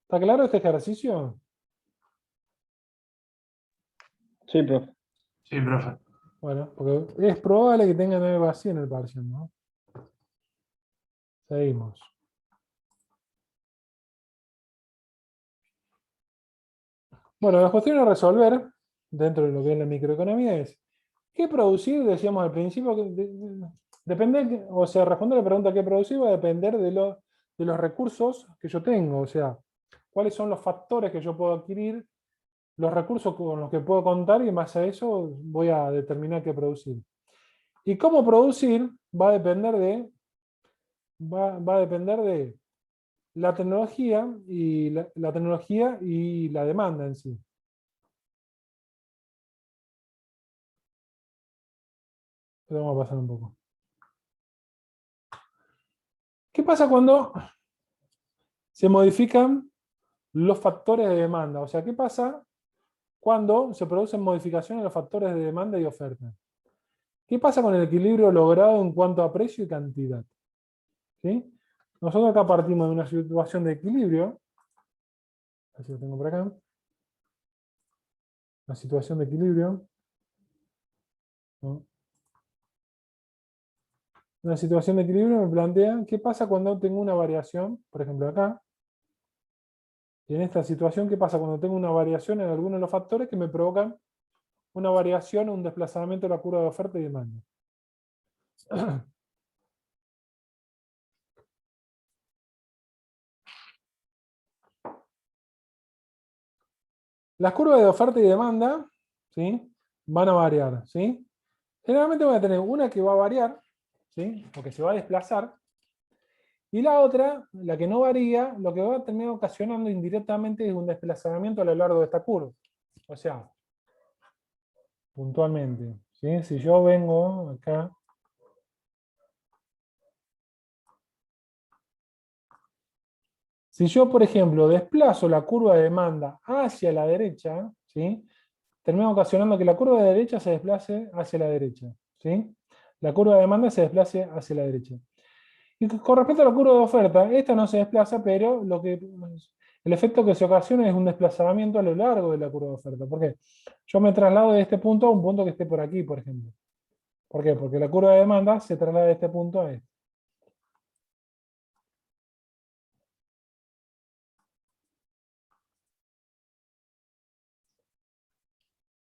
¿Está claro este ejercicio? Sí, profe. Sí, profe. Bueno, porque es probable que tengan algo así en el parcial, ¿no? Seguimos. Bueno, la cuestión a resolver dentro de lo que es la microeconomía es ¿qué producir? Decíamos al principio, depende, o sea, responder a la pregunta ¿qué producir? Va a depender de los recursos que yo tengo, o sea, cuáles son los factores que yo puedo adquirir, los recursos con los que puedo contar y en base a eso voy a determinar qué producir. Y cómo producir va a depender de la tecnología y la tecnología y la demanda en sí. Pero vamos a pasar un poco. ¿Qué pasa cuando se modifican los factores de demanda? O sea, ¿qué pasa cuando se producen modificaciones en los factores de demanda y oferta? ¿Qué pasa con el equilibrio logrado en cuanto a precio y cantidad? ¿Sí? Nosotros acá partimos de una situación de equilibrio. Así lo tengo por acá. Una situación de equilibrio. ¿No? Una situación de equilibrio me plantea qué pasa cuando tengo una variación, por ejemplo acá. Y en esta situación, ¿qué pasa cuando tengo una variación en algunos de los factores que me provocan una variación o un desplazamiento de la curva de oferta y demanda? Las curvas de oferta y demanda, ¿sí?, van a variar, ¿sí? Generalmente voy a tener una que va a variar, ¿sí?, o que se va a desplazar, y la otra, la que no varía, lo que va a terminar ocasionando indirectamente es un desplazamiento a lo largo de esta curva. O sea, puntualmente, ¿sí? Si yo vengo acá, si yo, por ejemplo, desplazo la curva de demanda hacia la derecha, ¿sí?, termina ocasionando que la curva de derecha se desplace hacia la derecha, ¿sí? La curva de demanda se desplace hacia la derecha. Y con respecto a la curva de oferta, esta no se desplaza, pero el efecto que se ocasiona es un desplazamiento a lo largo de la curva de oferta. ¿Por qué? Yo me traslado de este punto a un punto que esté por aquí, por ejemplo. ¿Por qué? Porque la curva de demanda se traslada de este punto a este.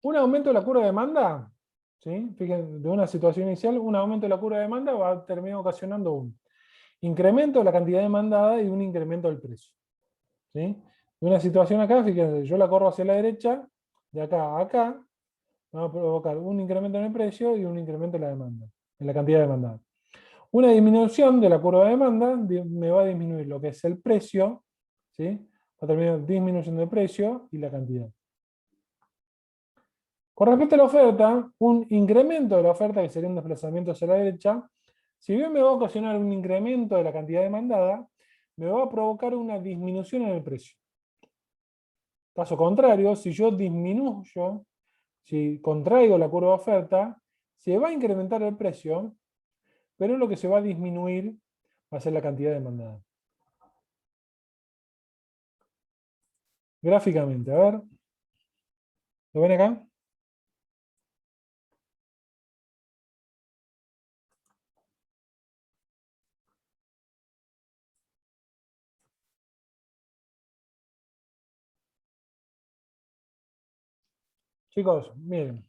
Un aumento de la curva de demanda, ¿sí?, fíjense, de una situación inicial, un aumento de la curva de demanda va a terminar ocasionando un incremento de la cantidad demandada y un incremento del precio. ¿Sí? De una situación acá, fíjense, yo la corro hacia la derecha, de acá a acá, va a provocar un incremento en el precio y un incremento en la demanda, en la cantidad demandada. Una disminución de la curva de demanda me va a disminuir lo que es el precio, ¿sí?, va a terminar disminuyendo el precio y la cantidad. Con respecto a la oferta, un incremento de la oferta, que sería un desplazamiento hacia la derecha, Si bien me va a ocasionar un incremento de la cantidad demandada, me va a provocar una disminución en el precio. Caso contrario, si yo disminuyo, si contraigo la curva de oferta, se va a incrementar el precio, pero lo que se va a disminuir va a ser la cantidad demandada. Gráficamente, a ver. ¿Lo ven acá? Chicos, miren.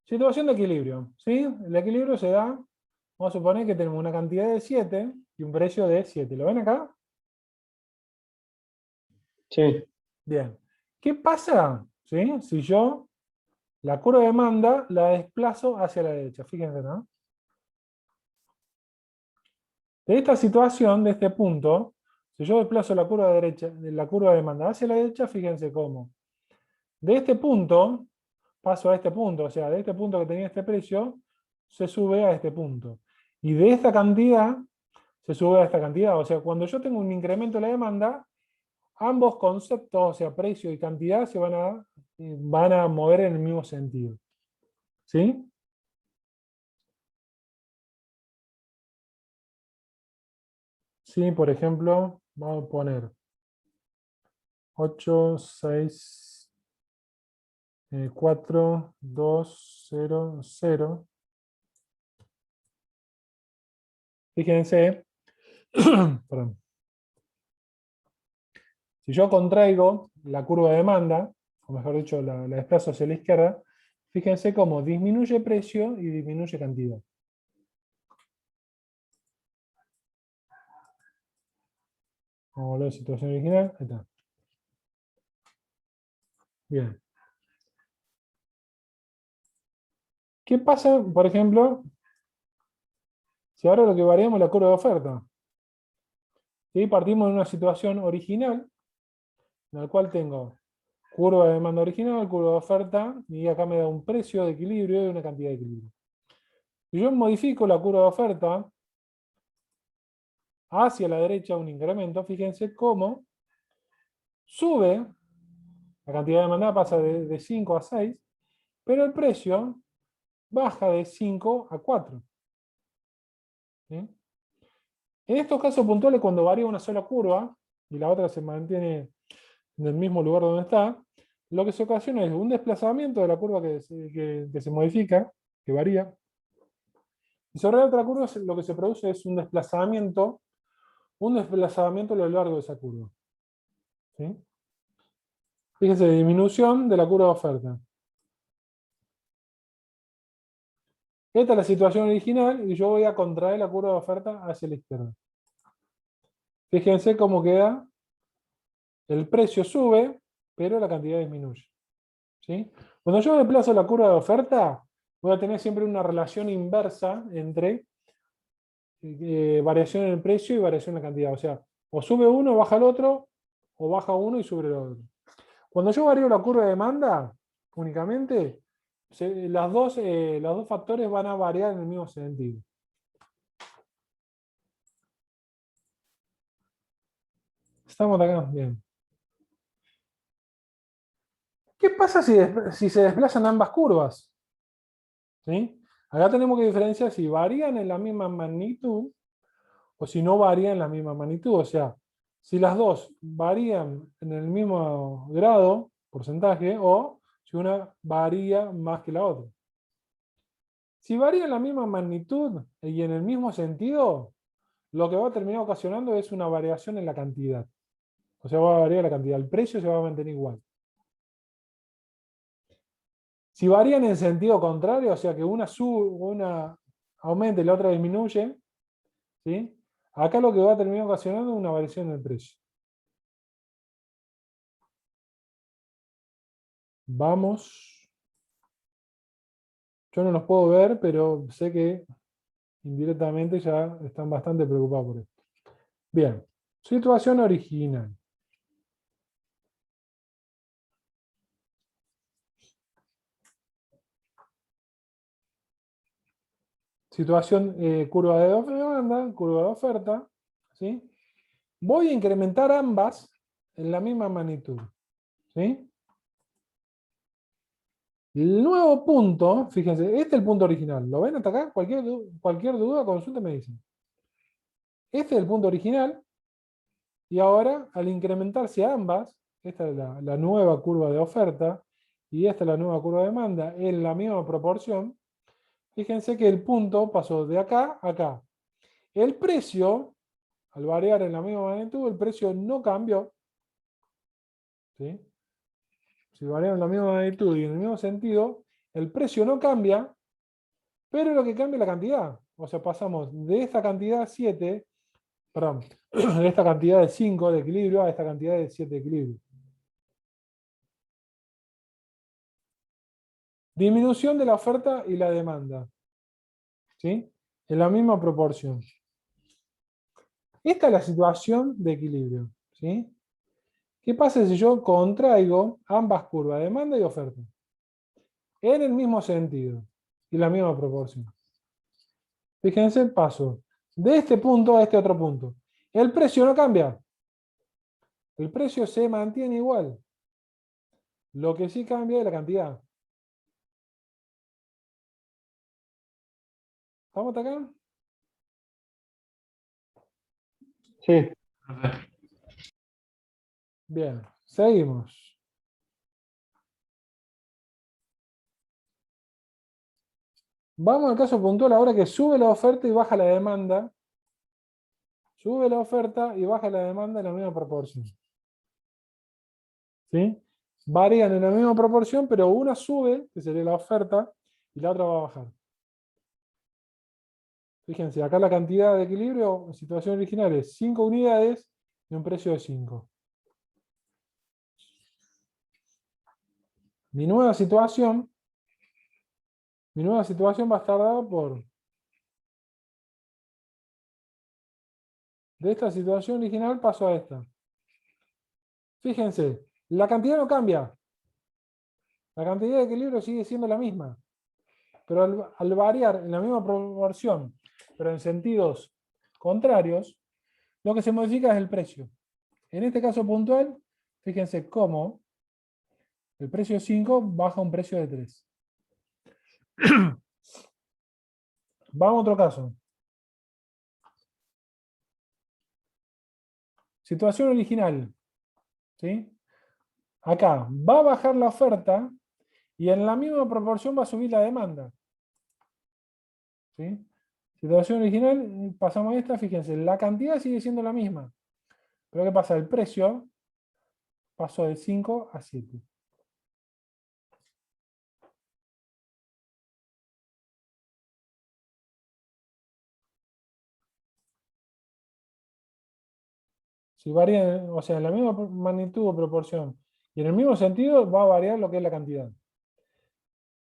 Situación de equilibrio, ¿sí? El equilibrio se da, vamos a suponer que tenemos una cantidad de 7 y un precio de 7. ¿Lo ven acá? Sí, Bien. ¿Qué pasa, ¿sí? Si yo la curva de demanda la desplazo hacia la derecha? Fíjense, ¿no? De esta situación, de este punto, si yo desplazo la curva de derecha, la curva de demanda hacia la derecha, fíjense cómo. De este punto, paso a este punto, o sea, de este punto que tenía este precio, se sube a este punto. Y de esta cantidad, se sube a esta cantidad. O sea, cuando yo tengo un incremento de la demanda, ambos conceptos, o sea, precio y cantidad, van a mover en el mismo sentido. ¿Sí? Sí, por ejemplo, vamos a poner 8, 6, 4, 2, 0, 0. Fíjense, perdón. Si yo contraigo la curva de demanda, o mejor dicho, la desplazo hacia la izquierda, fíjense cómo disminuye precio y disminuye cantidad. Vamos a volver a la situación original. Ahí está. Bien. ¿Qué pasa, por ejemplo, si ahora lo que variamos es la curva de oferta? ¿Sí? Partimos de una situación original, en la cual tengo curva de demanda original, curva de oferta, y acá me da un precio de equilibrio y una cantidad de equilibrio. Si yo modifico la curva de oferta hacia la derecha, un incremento, fíjense cómo sube, la cantidad demandada pasa de 5 a 6, pero el precio baja de 5 a 4. ¿Sí? En estos casos puntuales, cuando varía una sola curva y la otra se mantiene en el mismo lugar donde está, lo que se ocasiona es un desplazamiento de la curva que se modifica, que varía, y sobre la otra curva lo que se produce es un desplazamiento a lo largo de esa curva. ¿Sí? Fíjense, disminución de la curva de oferta. Esta es la situación original y yo voy a contraer la curva de oferta hacia la izquierda. Fíjense cómo queda. El precio sube, pero la cantidad disminuye. ¿Sí? Cuando yo desplazo la curva de oferta, voy a tener siempre una relación inversa entre variación en el precio y variación en la cantidad. O sea, o sube uno, baja el otro, o baja uno y sube el otro. Cuando yo varío la curva de demanda, únicamente, los dos factores van a variar en el mismo sentido. Estamos acá, bien. ¿Qué pasa si se desplazan ambas curvas? ¿Sí? Acá tenemos que diferenciar si varían en la misma magnitud o si no varían en la misma magnitud. O sea, si las dos varían en el mismo grado, porcentaje, o si una varía más que la otra. Si varía en la misma magnitud y en el mismo sentido, lo que va a terminar ocasionando es una variación en la cantidad. O sea, va a variar la cantidad. El precio se va a mantener igual. Si varían en sentido contrario, o sea que una sube, una aumenta y la otra disminuye, ¿sí? Acá lo que va a terminar ocasionando es una variación en el precio. Vamos. Yo no los puedo ver, pero sé que indirectamente ya están bastante preocupados por esto. Bien. Situación original. situación, curva de demanda, curva de oferta, ¿sí? Voy a incrementar ambas en la misma magnitud, ¿sí? El nuevo punto, fíjense, este es el punto original. ¿Lo ven hasta acá? Cualquier duda, consulta, me dicen. Este es el punto original. Y ahora, al incrementarse ambas, esta es la nueva curva de oferta y esta es la nueva curva de demanda en la misma proporción, fíjense que el punto pasó de acá a acá. El precio, al variar en la misma magnitud, el precio no cambió. ¿Sí? Si variaron en la misma magnitud y en el mismo sentido, el precio no cambia, pero lo que cambia es la cantidad. O sea, pasamos de esta cantidad 7, perdón, de esta cantidad de 5 de equilibrio a esta cantidad de 7 de equilibrio. Disminución de la oferta y la demanda. ¿Sí? En la misma proporción. Esta es la situación de equilibrio. ¿Sí? ¿Qué pasa si yo contraigo ambas curvas, demanda y oferta? En el mismo sentido y la misma proporción. Fíjense el paso de este punto a este otro punto. El precio no cambia. El precio se mantiene igual. Lo que sí cambia es la cantidad. ¿Estamos hasta acá? Sí. Bien, seguimos. Vamos al caso puntual ahora que sube la oferta y baja la demanda. Sube la oferta y baja la demanda en la misma proporción. ¿Sí? Varían en la misma proporción, pero una sube, que sería la oferta, y la otra va a bajar. Fíjense, acá la cantidad de equilibrio en situación original es 5 unidades y un precio de 5. Mi nueva situación va a estar dada por... De esta situación original paso a esta. Fíjense, la cantidad no cambia. La cantidad de equilibrio sigue siendo la misma. Pero al variar en la misma proporción, pero en sentidos contrarios, lo que se modifica es el precio. En este caso puntual, fíjense cómo el precio de 5 baja a un precio de 3. Vamos a otro caso. Situación original. ¿Sí? Acá va a bajar la oferta y en la misma proporción va a subir la demanda. ¿Sí? Situación original, pasamos a esta, fíjense, la cantidad sigue siendo la misma. Pero ¿qué pasa? El precio pasó de 5 a 7. Si varía, o sea, en la misma magnitud o proporción y en el mismo sentido, va a variar lo que es la cantidad.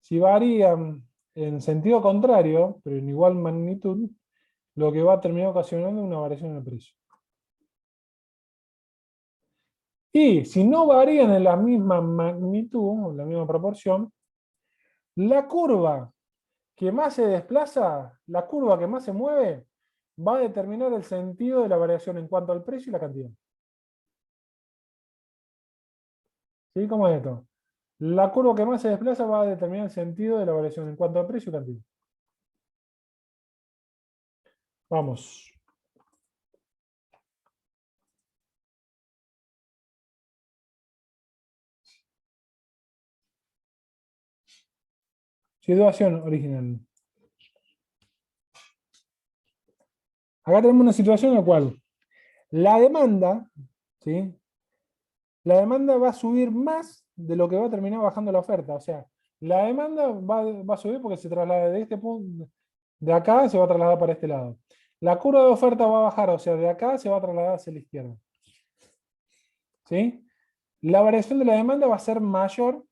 Si varían en sentido contrario, pero en igual magnitud, lo que va a terminar ocasionando una variación en el precio. Y si no varían en la misma magnitud, en la misma proporción, la curva que más se desplaza, la curva que más se mueve, va a determinar el sentido de la variación en cuanto al precio y la cantidad. ¿Sí? ¿Cómo es esto? La curva que más se desplaza va a determinar el sentido de la variación en cuanto al precio y cantidad. Vamos. Situación original. Acá tenemos una situación en la cual la demanda, ¿sí? La demanda va a subir más de lo que va a terminar bajando la oferta. O sea, la demanda va a subir porque se traslada de este punto, de acá se va a trasladar para este lado. La curva de oferta va a bajar, o sea, de acá se va a trasladar hacia la izquierda. ¿Sí? La variación de la demanda va a ser mayor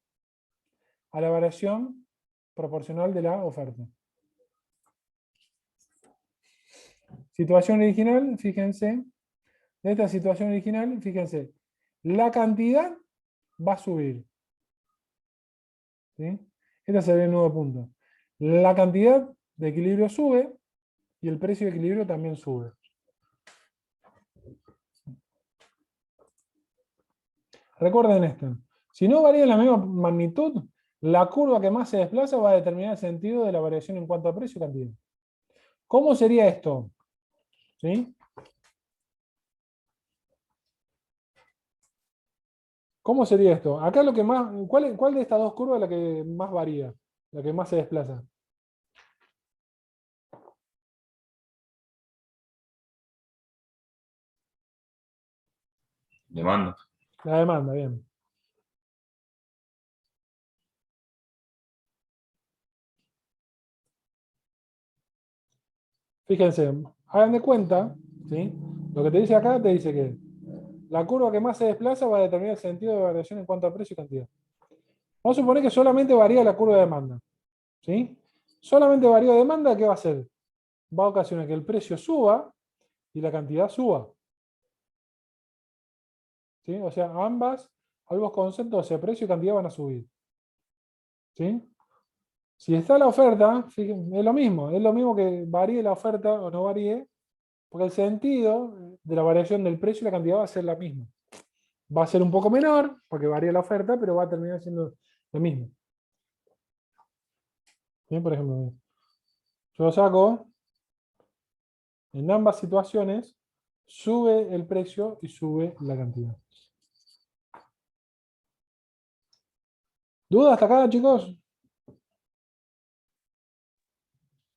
a la variación proporcional de la oferta. Situación original, fíjense. De esta situación original, fíjense. La cantidad va a subir. ¿Sí? Este sería el nuevo punto. La cantidad de equilibrio sube y el precio de equilibrio también sube. Recuerden esto. Si no varía en la misma magnitud, la curva que más se desplaza va a determinar el sentido de la variación en cuanto a precio y cantidad. ¿Cómo sería esto? ¿Sí? ¿Cómo sería esto? Acá lo que más, ¿cuál de estas dos curvas es la que más varía? La que más se desplaza. Demanda. La demanda, bien. Fíjense, hagan de cuenta, ¿sí? Lo que te dice acá te dice que la curva que más se desplaza va a determinar el sentido de variación en cuanto a precio y cantidad. Vamos a suponer que solamente varía la curva de demanda. ¿Sí? Solamente varía demanda, ¿qué va a hacer? Va a ocasionar que el precio suba y la cantidad suba. ¿Sí? O sea, ambos conceptos, o sea, precio y cantidad van a subir. ¿Sí? Si está la oferta, fíjense, es lo mismo que varíe la oferta o no varíe, porque el sentido de la variación del precio y la cantidad va a ser la misma. Va a ser un poco menor, porque varía la oferta, pero va a terminar siendo lo mismo. ¿Sí? Por ejemplo, yo saco, en ambas situaciones, sube el precio y sube la cantidad. ¿Dudas hasta acá, chicos?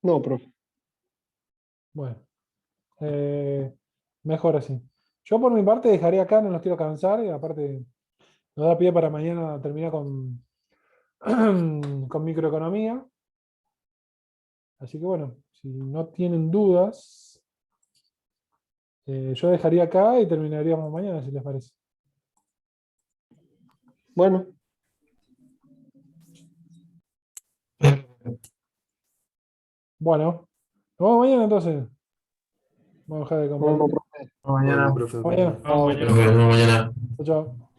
No, profe. Bueno, mejor así. Yo por mi parte dejaría acá, no los quiero cansar, y aparte nos da pie para mañana terminar con, con microeconomía. Así que bueno, si no tienen dudas, yo dejaría acá y terminaríamos mañana, si les parece. Bueno, Bueno, nos vemos mañana entonces. Vamos a dejar de nos vemos, compartir. profe. Mañana. Profe. Hasta mañana. Vamos Nos vemos mañana. Chao, chao.